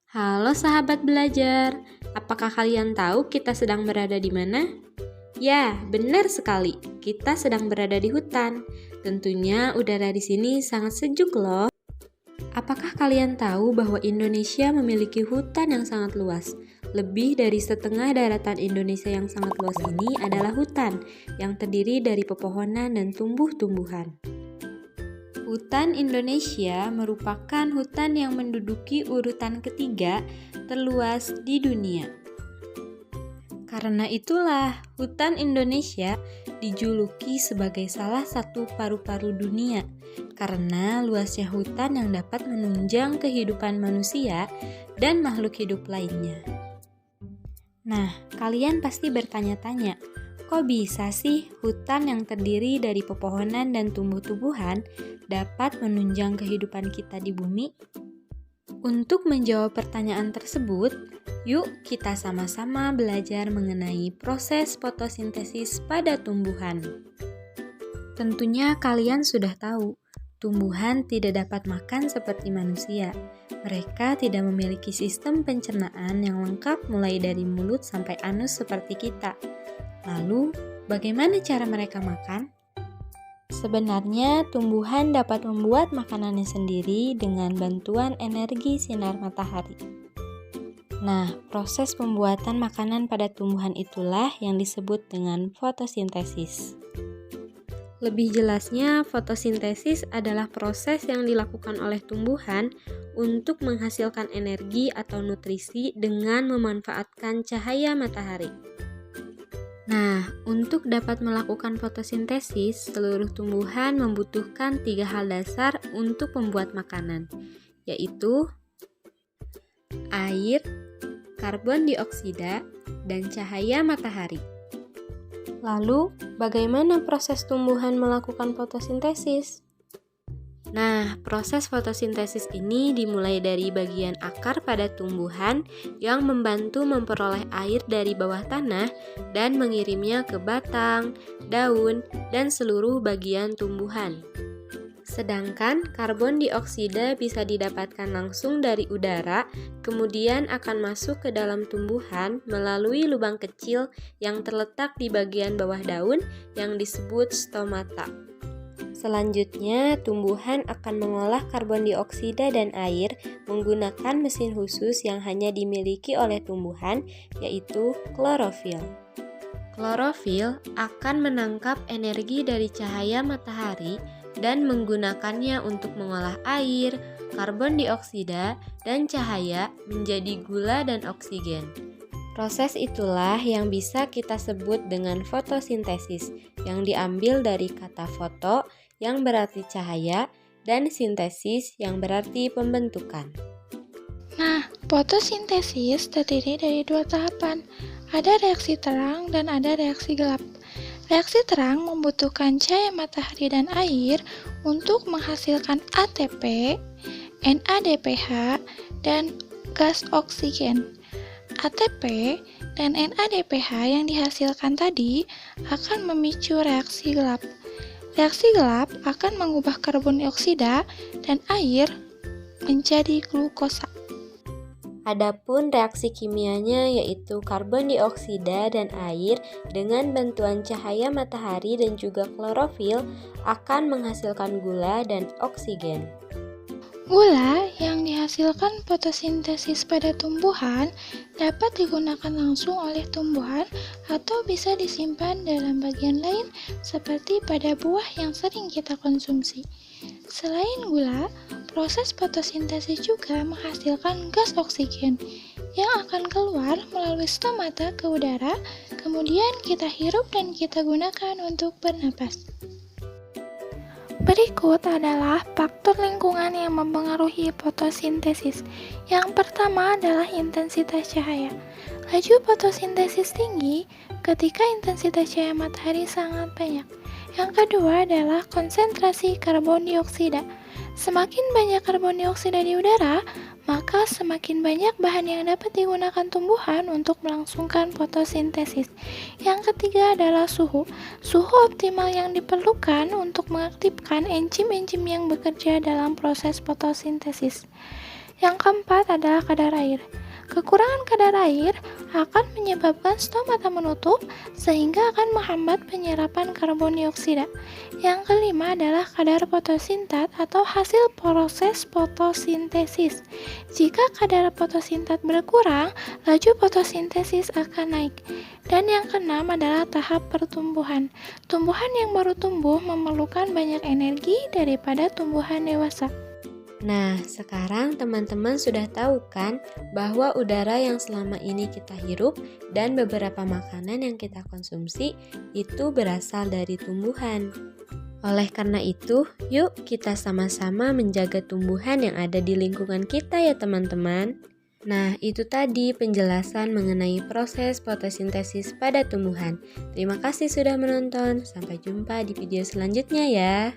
Halo sahabat belajar, apakah kalian tahu kita sedang berada di mana? Ya, benar sekali. Kita sedang berada di hutan. Tentunya udara di sini sangat sejuk loh. Apakah kalian tahu bahwa Indonesia memiliki hutan yang sangat luas? Lebih dari setengah daratan Indonesia yang sangat luas ini adalah hutan yang terdiri dari pepohonan dan tumbuh-tumbuhan. Hutan Indonesia merupakan hutan yang menduduki urutan ketiga terluas di dunia. Karena itulah, hutan Indonesia dijuluki sebagai salah satu paru-paru dunia karena luasnya hutan yang dapat menunjang kehidupan manusia dan makhluk hidup lainnya. Nah, kalian pasti bertanya-tanya, kok bisa sih hutan yang terdiri dari pepohonan dan tumbuh-tumbuhan dapat menunjang kehidupan kita di bumi? Untuk menjawab pertanyaan tersebut, yuk kita sama-sama belajar mengenai proses fotosintesis pada tumbuhan. Tentunya kalian sudah tahu, tumbuhan tidak dapat makan seperti manusia. Mereka tidak memiliki sistem pencernaan yang lengkap mulai dari mulut sampai anus seperti kita. Lalu, bagaimana cara mereka makan? Sebenarnya, tumbuhan dapat membuat makanannya sendiri dengan bantuan energi sinar matahari. Nah, proses pembuatan makanan pada tumbuhan itulah yang disebut dengan fotosintesis. Lebih jelasnya, fotosintesis adalah proses yang dilakukan oleh tumbuhan untuk menghasilkan energi atau nutrisi dengan memanfaatkan cahaya matahari. Nah, untuk dapat melakukan fotosintesis, seluruh tumbuhan membutuhkan 3 hal dasar untuk membuat makanan, yaitu air, karbon dioksida, dan cahaya matahari. Lalu, bagaimana proses tumbuhan melakukan fotosintesis? Nah, proses fotosintesis ini dimulai dari bagian akar pada tumbuhan yang membantu memperoleh air dari bawah tanah dan mengirimnya ke batang, daun, dan seluruh bagian tumbuhan. Sedangkan karbon dioksida bisa didapatkan langsung dari udara, kemudian akan masuk ke dalam tumbuhan melalui lubang kecil yang terletak di bagian bawah daun yang disebut stomata. Selanjutnya, tumbuhan akan mengolah karbon dioksida dan air menggunakan mesin khusus yang hanya dimiliki oleh tumbuhan, yaitu klorofil. Klorofil akan menangkap energi dari cahaya matahari dan menggunakannya untuk mengolah air, karbon dioksida, dan cahaya menjadi gula dan oksigen. Proses itulah yang bisa kita sebut dengan fotosintesis, yang diambil dari kata foto yang berarti cahaya dan sintesis yang berarti pembentukan. Nah, fotosintesis terdiri dari 2 tahapan. Ada reaksi terang dan ada reaksi gelap. Reaksi terang membutuhkan cahaya matahari dan air untuk menghasilkan ATP, NADPH, dan gas oksigen. ATP dan NADPH yang dihasilkan tadi akan memicu reaksi gelap. Reaksi gelap akan mengubah karbon dioksida dan air menjadi glukosa. Adapun reaksi kimianya yaitu karbon dioksida dan air dengan bantuan cahaya matahari dan juga klorofil akan menghasilkan gula dan oksigen. Gula yang dihasilkan fotosintesis pada tumbuhan dapat digunakan langsung oleh tumbuhan atau bisa disimpan dalam bagian lain seperti pada buah yang sering kita konsumsi. Selain gula, proses fotosintesis juga menghasilkan gas oksigen yang akan keluar melalui stomata ke udara, kemudian kita hirup dan kita gunakan untuk bernapas. Berikut adalah faktor lingkungan yang mempengaruhi fotosintesis. Yang pertama adalah intensitas cahaya. Laju fotosintesis tinggi ketika intensitas cahaya matahari sangat banyak. Yang kedua adalah konsentrasi karbon dioksida. Semakin banyak karbon dioksida di udara, maka semakin banyak bahan yang dapat digunakan tumbuhan untuk melangsungkan fotosintesis. Yang ketiga adalah suhu. Suhu optimal yang diperlukan untuk mengaktifkan enzim-enzim yang bekerja dalam proses fotosintesis. Yang keempat adalah kadar air. Kekurangan kadar air akan menyebabkan stomata menutup sehingga akan menghambat penyerapan karbon dioksida. Yang kelima adalah kadar fotosintat atau hasil proses fotosintesis. Jika kadar fotosintat berkurang, laju fotosintesis akan naik. Dan yang keenam adalah tahap pertumbuhan. Tumbuhan yang baru tumbuh memerlukan banyak energi daripada tumbuhan dewasa. Nah, sekarang teman-teman sudah tahu kan bahwa udara yang selama ini kita hirup dan beberapa makanan yang kita konsumsi itu berasal dari tumbuhan. Oleh karena itu, yuk kita sama-sama menjaga tumbuhan yang ada di lingkungan kita ya teman-teman. Nah, itu tadi penjelasan mengenai proses fotosintesis pada tumbuhan. Terima kasih sudah menonton. Sampai jumpa di video selanjutnya ya.